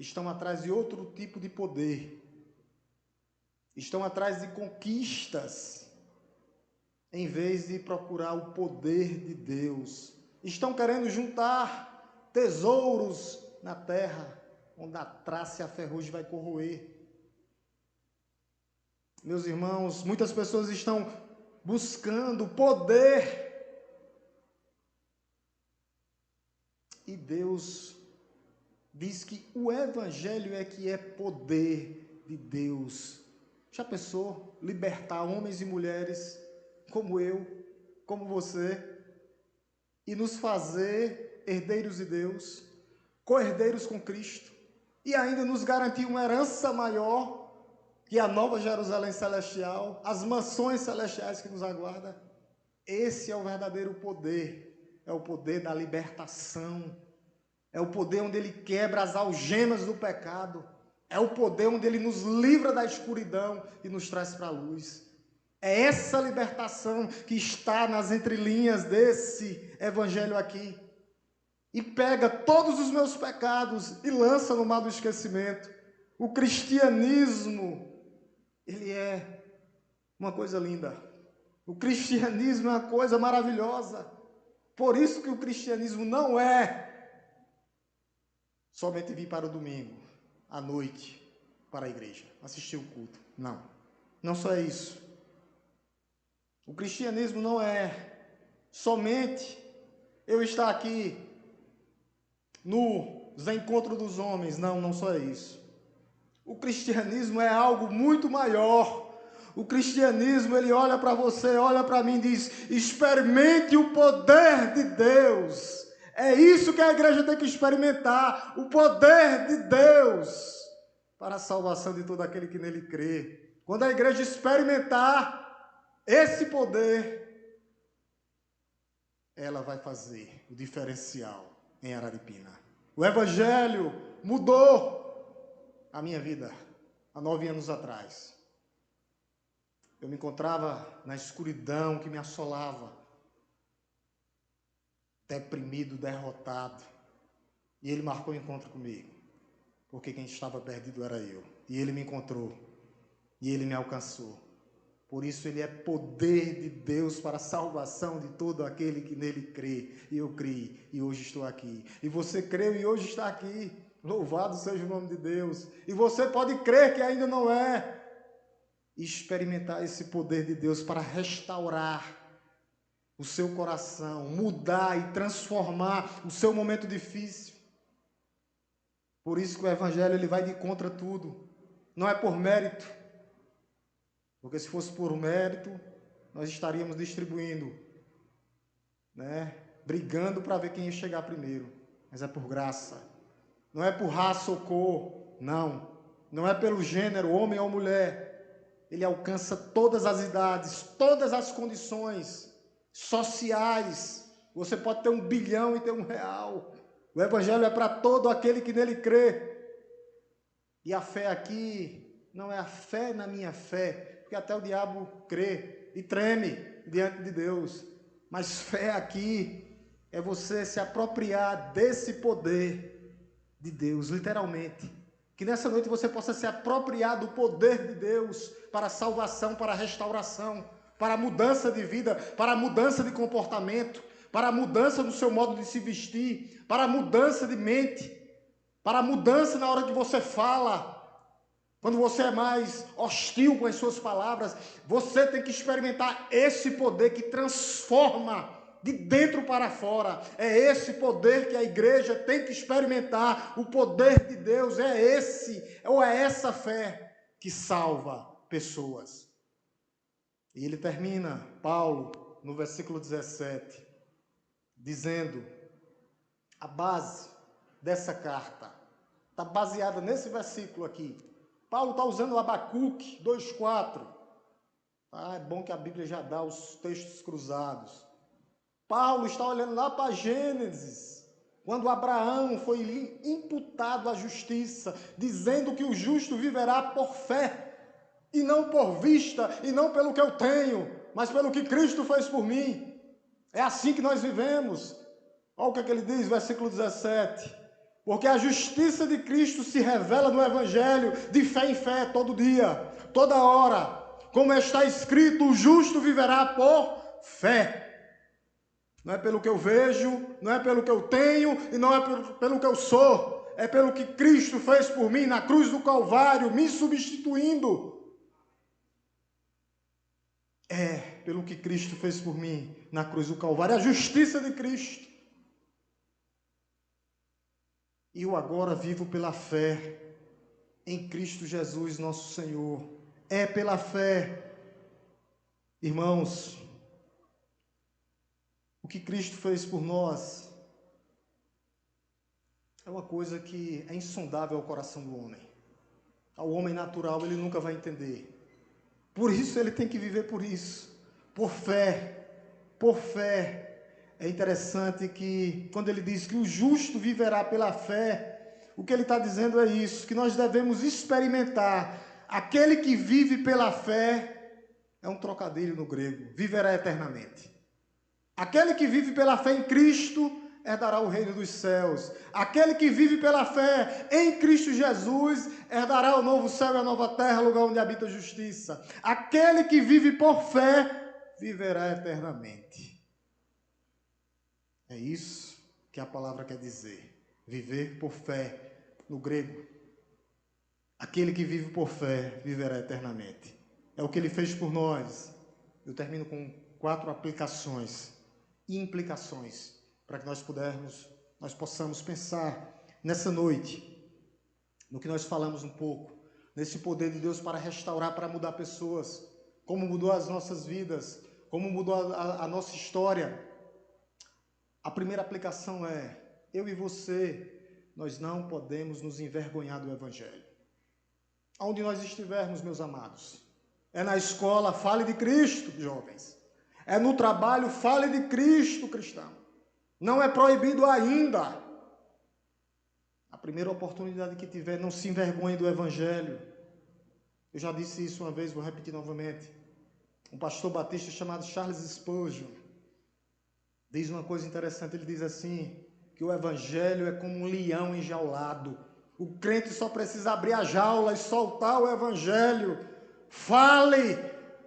estão atrás de outro tipo de poder. Estão atrás de conquistas, em vez de procurar o poder de Deus. Estão querendo juntar tesouros na terra, onde a traça e a ferrugem vai corroer. Meus irmãos, muitas pessoas estão buscando poder. E Deus diz que o Evangelho é que é poder de Deus. Já pensou libertar homens e mulheres como eu, como você, e nos fazer herdeiros de Deus, co-herdeiros com Cristo, e ainda nos garantir uma herança maior, que é a nova Jerusalém celestial, as mansões celestiais que nos aguardam? Esse é o verdadeiro poder, é o poder da libertação, é o poder onde Ele quebra as algemas do pecado, é o poder onde Ele nos livra da escuridão e nos traz para a luz. É essa libertação que está nas entrelinhas desse evangelho aqui. E pega todos os meus pecados e lança no mar do esquecimento. O cristianismo, ele é uma coisa linda. O cristianismo é uma coisa maravilhosa. Por isso que o cristianismo não é somente vir para o domingo, à noite, para a igreja, assistir o culto. Não, não só é isso. O cristianismo não é somente eu estar aqui nos encontros dos homens. Não, não só é isso. O cristianismo é algo muito maior. O cristianismo, ele olha para você, olha para mim e diz: experimente o poder de Deus. É isso que a igreja tem que experimentar, o poder de Deus para a salvação de todo aquele que nele crê. Quando a igreja experimentar esse poder, ela vai fazer o diferencial em Araripina. O Evangelho mudou a minha vida há 9 anos atrás. Eu me encontrava na escuridão que me assolava, deprimido, derrotado. E Ele marcou o encontro comigo, porque quem estava perdido era eu. E Ele me encontrou, e Ele me alcançou. Por isso Ele é poder de Deus para a salvação de todo aquele que nele crê. E eu criei, e hoje estou aqui. E você creu e hoje está aqui. Louvado seja o nome de Deus. E você pode crer que ainda não é. E experimentar esse poder de Deus para restaurar o seu coração, mudar e transformar o seu momento difícil. Por isso que o Evangelho ele vai de contra tudo. Não é por mérito. Porque se fosse por mérito, nós estaríamos distribuindo, brigando para ver quem ia chegar primeiro. Mas é por graça. Não é por raça ou cor, não. Não é pelo gênero, homem ou mulher. Ele alcança todas as idades, todas as condições sociais. Você pode ter 1 bilhão e ter R$1. O Evangelho é para todo aquele que nele crê. E a fé aqui não é a fé na minha fé, porque até o diabo crê e treme diante de Deus. Mas fé aqui é você se apropriar desse poder de Deus, literalmente. Que nessa noite você possa se apropriar do poder de Deus para a salvação, para a restauração, para a mudança de vida, para a mudança de comportamento, para a mudança no seu modo de se vestir, para a mudança de mente, para a mudança na hora que você fala. Quando você é mais hostil com as suas palavras, você tem que experimentar esse poder que transforma de dentro para fora. É esse poder que a igreja tem que experimentar. O poder de Deus é esse, ou é essa fé que salva pessoas. E ele termina, Paulo, no versículo 17, dizendo: a base dessa carta está baseada nesse versículo aqui. Paulo está usando o Abacuque 2,4. É bom que a Bíblia já dá os textos cruzados. Paulo está olhando lá para Gênesis, quando Abraão foi imputado à justiça, dizendo que o justo viverá por fé, e não por vista, e não pelo que eu tenho, mas pelo que Cristo fez por mim. É assim que nós vivemos. Olha o que ele diz, versículo 17. Porque a justiça de Cristo se revela no Evangelho, de fé em fé, todo dia, toda hora. Como está escrito, o justo viverá por fé. Não é pelo que eu vejo, não é pelo que eu tenho e não é pelo que eu sou. É pelo que Cristo fez por mim na cruz do Calvário, me substituindo. É pelo que Cristo fez por mim na cruz do Calvário, a justiça de Cristo. E eu agora vivo pela fé em Cristo Jesus, nosso Senhor. É pela fé. Irmãos, o que Cristo fez por nós é uma coisa que é insondável ao coração do homem. Ao homem natural ele nunca vai entender. Por isso ele tem que viver por isso, por fé, por fé. É interessante que quando ele diz que o justo viverá pela fé, o que ele está dizendo é isso, que nós devemos experimentar. Aquele que vive pela fé, é um trocadilho no grego, viverá eternamente. Aquele que vive pela fé em Cristo, herdará o reino dos céus. Aquele que vive pela fé em Cristo Jesus, herdará o novo céu e a nova terra, lugar onde habita a justiça. Aquele que vive por fé, viverá eternamente. É isso que a palavra quer dizer. Viver por fé, no grego. Aquele que vive por fé, viverá eternamente. É o que ele fez por nós. Eu termino com 4 aplicações e implicações, para que nós possamos pensar nessa noite, no que nós falamos um pouco, nesse poder de Deus para restaurar, para mudar pessoas, como mudou as nossas vidas, como mudou a nossa história. A primeira aplicação é, eu e você, nós não podemos nos envergonhar do Evangelho. Aonde nós estivermos, meus amados, é na escola, fale de Cristo, jovens. É no trabalho, fale de Cristo, cristão. Não é proibido ainda. A primeira oportunidade que tiver, não se envergonhe do Evangelho. Eu já disse isso uma vez, vou repetir novamente. Um pastor batista chamado Charles Spurgeon diz uma coisa interessante, ele diz assim, que o Evangelho é como um leão enjaulado. O crente só precisa abrir a jaula e soltar o Evangelho. Fale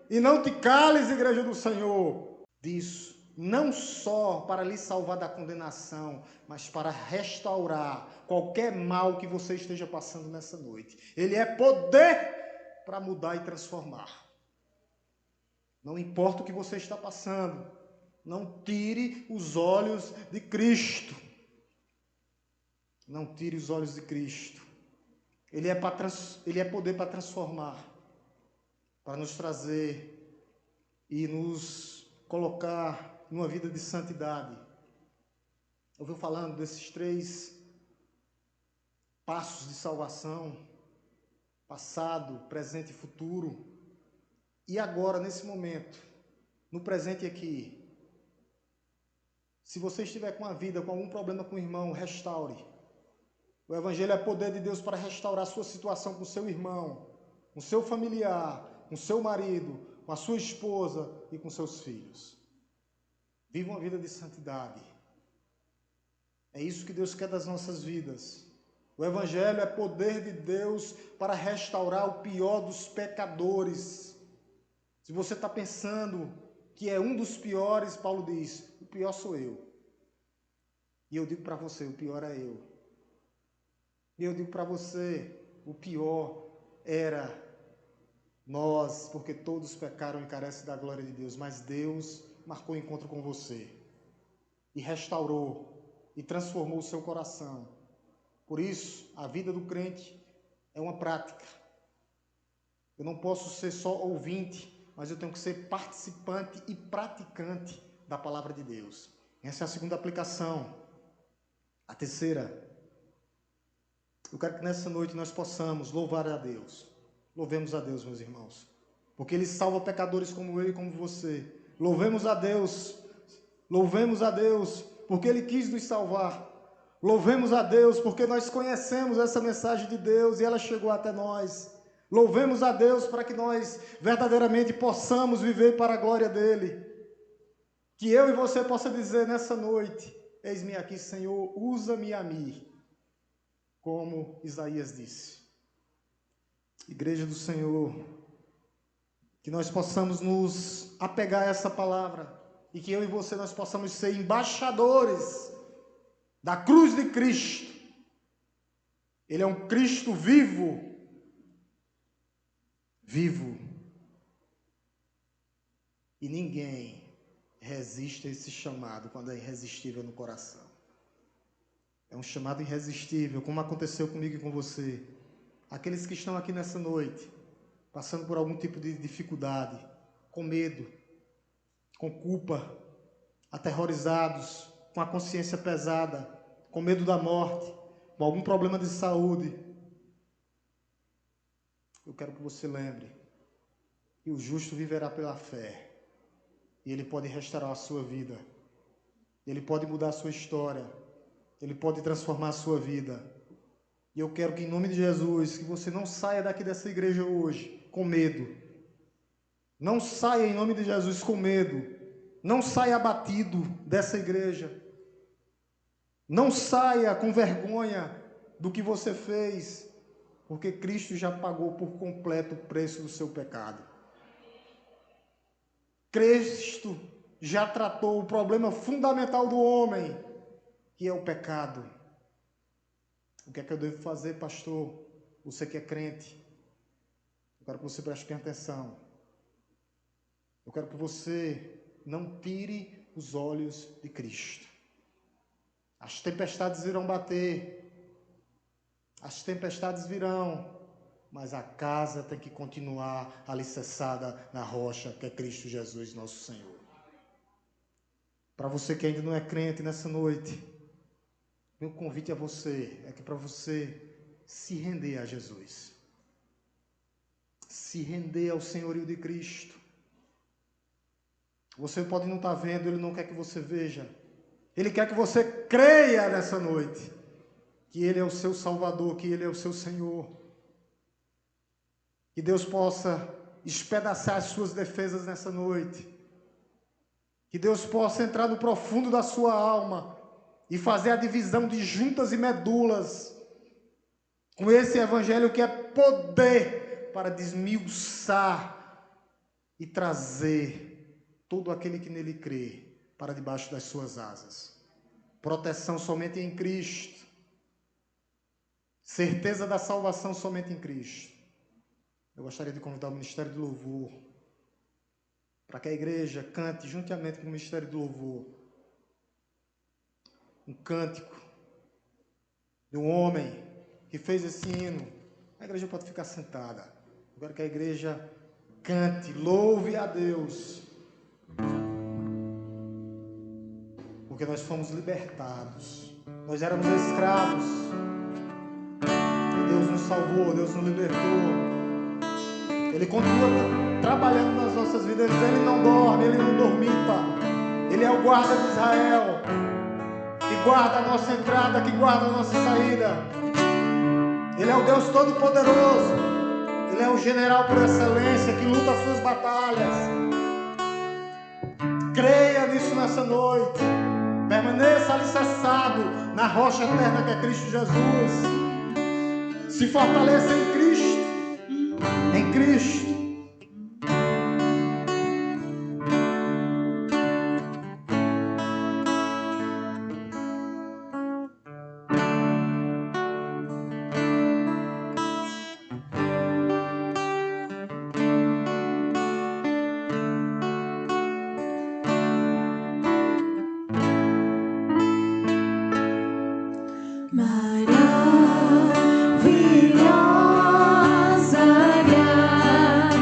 e não te cales, igreja do Senhor. Disso, não só para lhe salvar da condenação, mas para restaurar qualquer mal que você esteja passando nessa noite. Ele é poder para mudar e transformar. Não importa o que você está passando, não tire os olhos de Cristo. Não tire os olhos de Cristo. Ele é poder para transformar, para nos trazer e nos colocar numa vida de santidade. Eu venho falando desses 3 passos de salvação, passado, presente e futuro. E agora, nesse momento, no presente aqui, se você estiver com a vida, com algum problema com o irmão, restaure. O Evangelho é poder de Deus para restaurar a sua situação com o seu irmão, com o seu familiar, com o seu marido, com a sua esposa e com seus filhos. Viva uma vida de santidade. É isso que Deus quer das nossas vidas. O Evangelho é poder de Deus para restaurar o pior dos pecadores. Se você está pensando que é um dos piores, Paulo diz, o pior sou eu. E eu digo para você, o pior é eu. E eu digo para você, o pior era nós, porque todos pecaram e carecem da glória de Deus, mas Deus marcou encontro com você e restaurou e transformou o seu coração. Por isso, a vida do crente é uma prática. Eu não posso ser só ouvinte, mas eu tenho que ser participante e praticante da palavra de Deus. Essa é a segunda aplicação. A terceira, eu quero que nessa noite nós possamos louvar a Deus. Louvemos a Deus, meus irmãos, porque Ele salva pecadores como eu e como você. Louvemos a Deus, porque Ele quis nos salvar. Louvemos a Deus, porque nós conhecemos essa mensagem de Deus e ela chegou até nós. Louvemos a Deus para que nós verdadeiramente possamos viver para a glória dEle. Que eu e você possa dizer nessa noite, eis-me aqui, Senhor, usa-me a mim. como Isaías disse. Igreja do Senhor, que nós possamos nos apegar a essa palavra e que eu e você nós possamos ser embaixadores da cruz de Cristo. Ele é um Cristo vivo. Vivo. E ninguém resiste a esse chamado quando é irresistível no coração. É um chamado irresistível, como aconteceu comigo e com você. Aqueles que estão aqui nessa noite, passando por algum tipo de dificuldade, com medo, com culpa, aterrorizados, com a consciência pesada, com medo da morte, com algum problema de saúde. Eu quero que você lembre que o justo viverá pela fé. E ele pode restaurar a sua vida. Ele pode mudar a sua história. Ele pode transformar a sua vida. E eu quero que, em nome de Jesus, que você não saia daqui dessa igreja hoje com medo. Não saia, em nome de Jesus, com medo. Não saia abatido dessa igreja. Não saia com vergonha do que você fez, porque Cristo já pagou por completo o preço do seu pecado. Cristo já tratou o problema fundamental do homem, que é o pecado. O que é que eu devo fazer, pastor? Você que é crente, eu quero que você preste bem atenção. Eu quero que você não tire os olhos de Cristo. As tempestades irão bater, as tempestades virão, mas a casa tem que continuar alicerçada na rocha, que é Cristo Jesus, nosso Senhor. Para você que ainda não é crente nessa noite, meu convite a você é que para você se render a Jesus. Se render ao senhorio de Cristo. Você pode não estar vendo, Ele não quer que você veja. Ele quer que você creia nessa noite que Ele é o seu Salvador, que Ele é o seu Senhor. Que Deus possa espedaçar as suas defesas nessa noite. Que Deus possa entrar no profundo da sua alma e fazer a divisão de juntas e medulas com esse evangelho que é poder para desmiuçar e trazer todo aquele que nele crê para debaixo das suas asas. Proteção somente em Cristo. Certeza da salvação somente em Cristo. Eu gostaria de convidar o Ministério do Louvor para que a igreja cante juntamente com o Ministério do Louvor um cântico de um homem que fez esse hino. A igreja pode ficar sentada. Eu quero que a igreja cante, louve a Deus, porque nós fomos libertados. Nós éramos escravos e Deus nos salvou, Deus nos libertou. Ele continua trabalhando nas nossas vidas. Ele não dorme, Ele não dormita. Ele é o guarda de Israel, que guarda a nossa entrada, que guarda a nossa saída. Ele é o Deus Todo-Poderoso. Ele é o general por excelência, que luta as suas batalhas. Creia nisso nessa noite. Permaneça alicerçado na rocha eterna que é Cristo Jesus. Se fortaleça em Cristo. Em Cristo. Maravilhosa graça.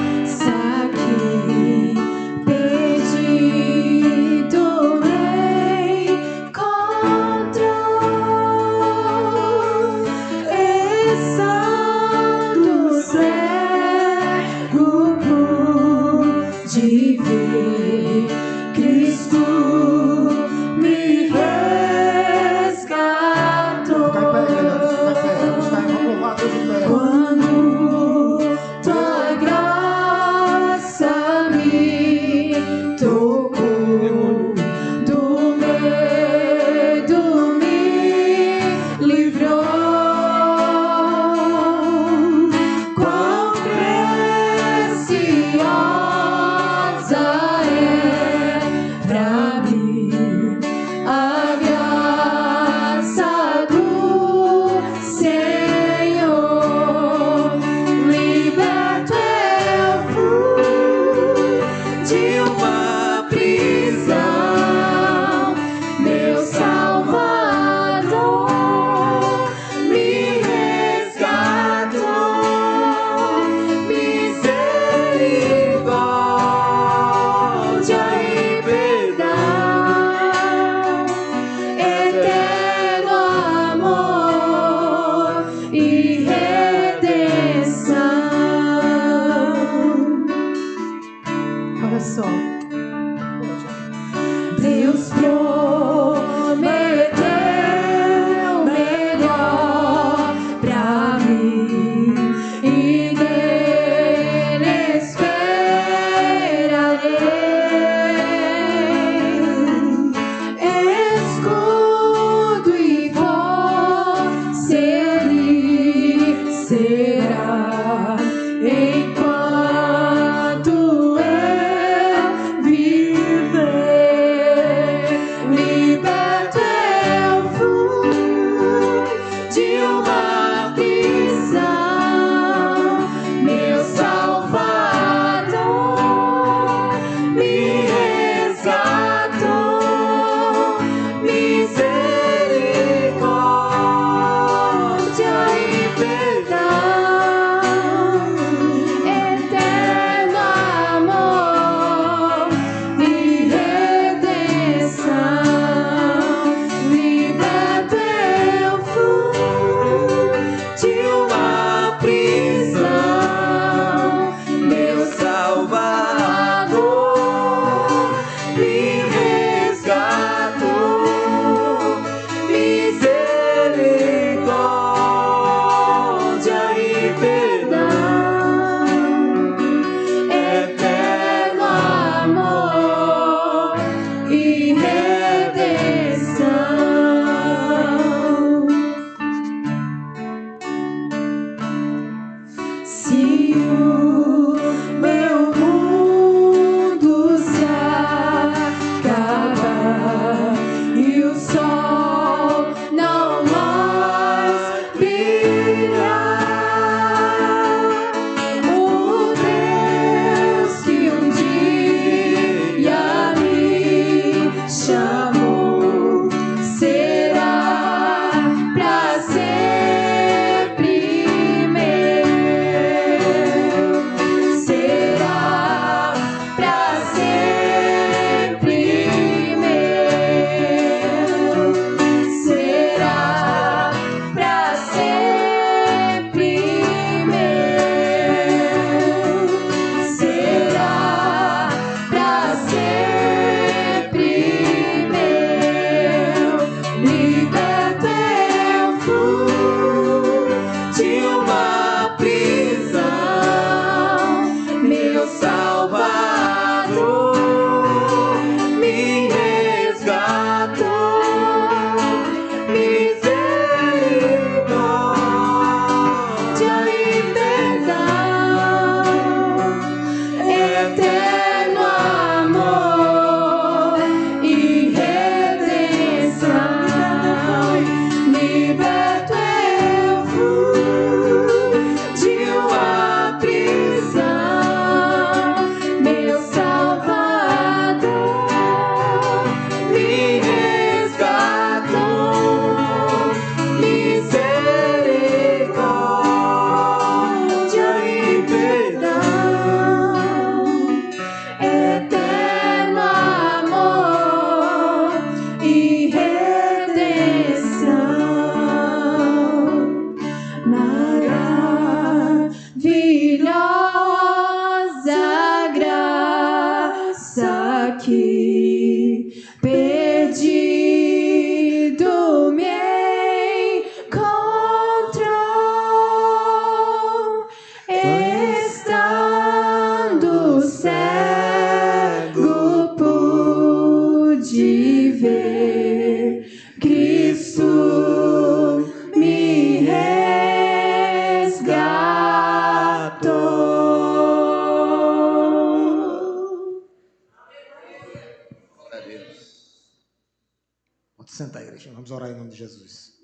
Sentar, igreja. Vamos orar em nome de Jesus.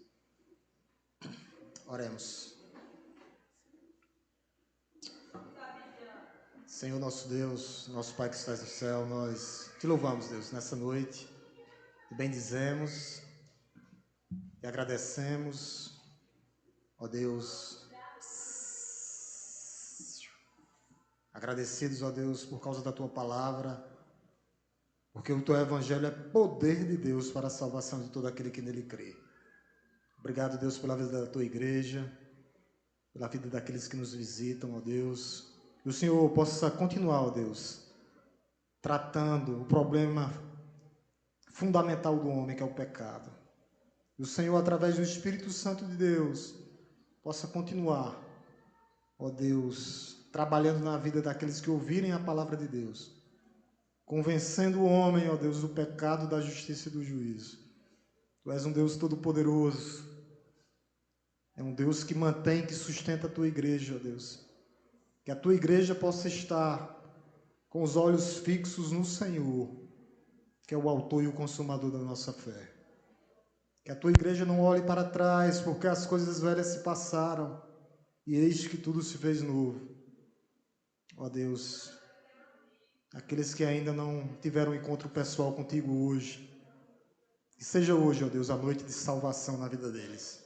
Oremos. Senhor nosso Deus, nosso Pai que estás no céu, nós te louvamos, Deus, nessa noite. Te bendizemos e agradecemos, ó Deus. Agradecidos, ó Deus, por causa da tua palavra, porque o teu evangelho é poder de Deus para a salvação de todo aquele que nele crê. Obrigado, Deus, pela vida da tua igreja, pela vida daqueles que nos visitam, ó Deus. Que o Senhor possa continuar, ó Deus, tratando o problema fundamental do homem, que é o pecado. Que o Senhor, através do Espírito Santo de Deus, possa continuar, ó Deus, trabalhando na vida daqueles que ouvirem a palavra de Deus, convencendo o homem, ó Deus, do pecado, da justiça e do juízo. Tu és um Deus todo-poderoso. É um Deus que mantém, que sustenta a tua igreja, ó Deus. Que a tua igreja possa estar com os olhos fixos no Senhor, que é o autor e o consumador da nossa fé. Que a tua igreja não olhe para trás, porque as coisas velhas se passaram e eis que tudo se fez novo. Ó Deus, aqueles que ainda não tiveram um encontro pessoal contigo hoje, que seja hoje, ó Deus, a noite de salvação na vida deles.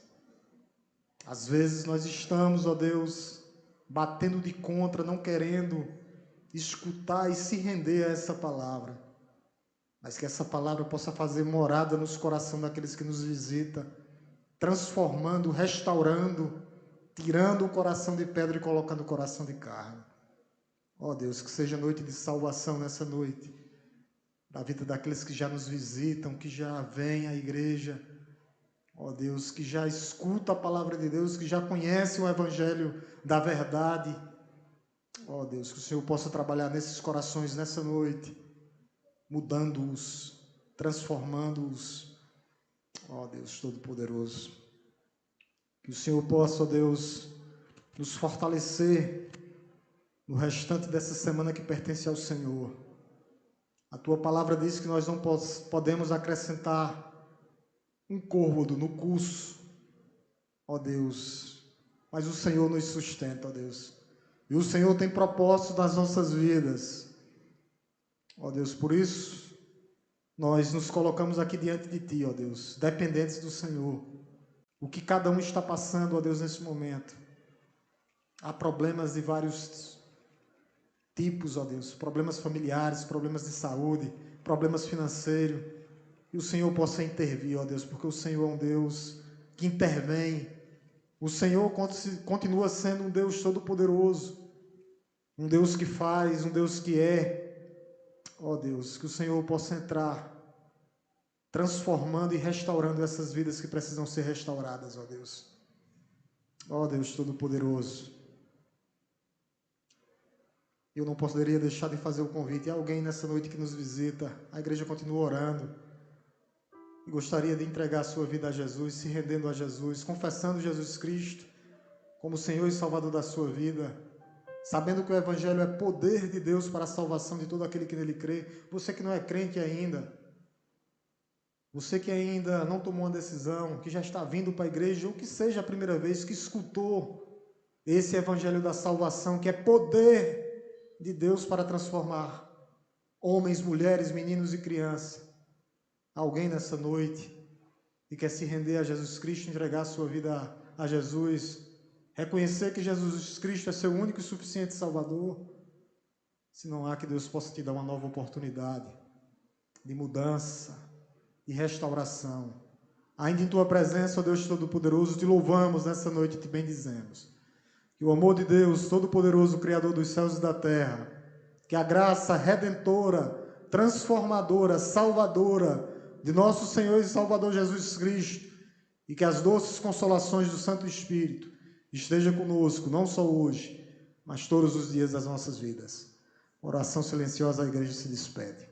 Às vezes nós estamos, ó Deus, batendo de contra, não querendo escutar e se render a essa palavra. Mas que essa palavra possa fazer morada nos corações daqueles que nos visitam, transformando, restaurando, tirando o coração de pedra e colocando o coração de carne. Ó Deus, que seja noite de salvação nessa noite, da vida daqueles que já nos visitam, que já vêm à igreja. Ó Deus, que já escuta a palavra de Deus, que já conhece o evangelho da verdade. Ó Deus, que o Senhor possa trabalhar nesses corações nessa noite, mudando-os, transformando-os. Ó Deus Todo-Poderoso. Que o Senhor possa, ó Deus, nos fortalecer no restante dessa semana que pertence ao Senhor. A tua palavra diz que nós não podemos acrescentar um côvado no curso, ó Deus, mas o Senhor nos sustenta, ó Deus. E o Senhor tem propósito nas nossas vidas. Ó Deus, por isso, nós nos colocamos aqui diante de Ti, ó Deus, dependentes do Senhor. O que cada um está passando, ó Deus, nesse momento. Há problemas de vários tipos, ó Deus, problemas familiares, problemas de saúde, problemas financeiros. E o Senhor possa intervir, ó Deus, porque o Senhor é um Deus que intervém. O Senhor continua sendo um Deus todo-poderoso, um Deus que faz, um Deus que é. Ó Deus, que o Senhor possa entrar, transformando e restaurando essas vidas que precisam ser restauradas, ó Deus. Ó Deus Todo-Poderoso. Eu não poderia deixar de fazer o convite a alguém nessa noite que nos visita. A igreja continua orando. E gostaria de entregar a sua vida a Jesus, se rendendo a Jesus, confessando Jesus Cristo como Senhor e Salvador da sua vida, sabendo que o Evangelho é poder de Deus para a salvação de todo aquele que nele crê. Você que não é crente ainda, você que ainda não tomou uma decisão, que já está vindo para a igreja, ou que seja a primeira vez que escutou esse Evangelho da salvação, que é poder de Deus para transformar homens, mulheres, meninos e crianças. Alguém nessa noite que quer se render a Jesus Cristo, entregar a sua vida a Jesus, reconhecer que Jesus Cristo é seu único e suficiente Salvador. Se não há, que Deus possa te dar uma nova oportunidade de mudança, de restauração. Ainda em tua presença, ó Deus Todo-Poderoso, te louvamos nessa noite e te bendizemos. Que o amor de Deus Todo-Poderoso, Criador dos céus e da terra, que a graça redentora, transformadora, salvadora de nosso Senhor e Salvador Jesus Cristo, e que as doces consolações do Santo Espírito esteja conosco, não só hoje, mas todos os dias das nossas vidas. Oração silenciosa, a igreja se despede.